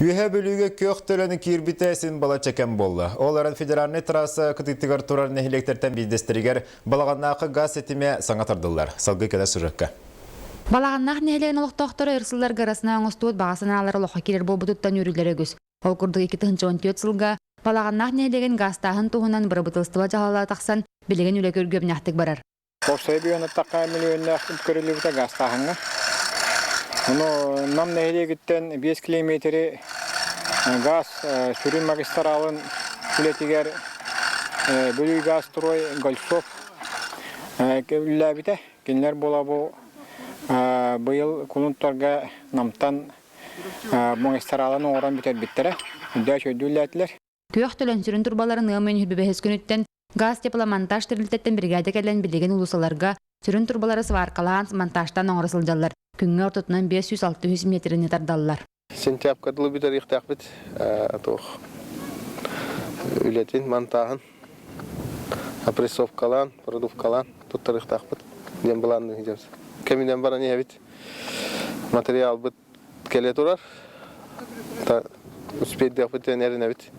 Үйе бөлігі көк төлені кирбитесін бала чекен болды. Оларын федеральный трасса кытыттығар турар нехилектерден бизнестерігер балағаннақы газ етіме саңатырдылар. Салғы кәді сүрекке. Балағаннақ нехилеген олықтақтары ырсылар гарасына оңыстуыт бағасына алары лоқа келер бол бұдыттан үрілері көз. Ол күрдігі 214 сылға балағаннақ нехилеген газтағын туғынан бір бұтылстыла жағала тақсан білеген үлі көргөбін ақтық барар. Қорсай бүйені таққа миллионны көрілі бұта газтағынға. Оны нам нехилегіттен 5 километрі газ сүрін магистралын үлетігер бөлі газ тұрой Гольцов үлләбіті. Кенлер бола бұл бұйыл күлінттарға намтан магистралын оғыран бітер біттірі. Үдді өйді үлләтілер. Күйіқ төлін сүрін турбаларын ұмен хүбібәхес күніттен газ тепломонтаж тірілтеттен біргәді кәлін білеген ұлысаларға сүрін турбалары сварқалан монтажтан оңырысылдалар. Күнге ортотынан 500-600 метріне тардалылар. Сентябрьдылы бітер иқтақ біт, үлетін монтағын, опрессовкалан, продувкалан, тұттар иқтақ біт, дем бұланды жеміз. Кәмінен бара не бит, материал біт келе тұрар, успейдіқ біт әнеріне бит.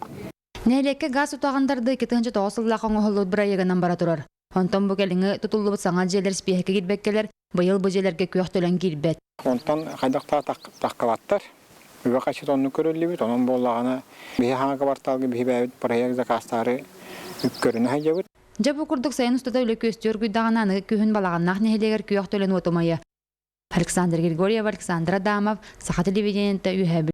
Нәйлекке газ ұтағандарды 2-9 сыллақын оғылуыт бір айығынан бара тұрар. Онтан бұл кәліңі тұтылыбыт саңа желер спейхеке кетбеккелер, бұйыл бұл желерге көк төлен келбет. Онтан қайдақта таққалаттар. Үбі қачы тонны көрілі біт, оның болағына бейі хаңа қабарталғы бейі бәйбіт бұраяқ закастары көріні хайжа біт. Жабы күрдік сайын ұстата үлі көстер күйдағананы күйін балағаннақ нәхелегер көк төлен отымайы. Александр Григорьев, Александр Адамов, Саха телевидениенті үйәбі.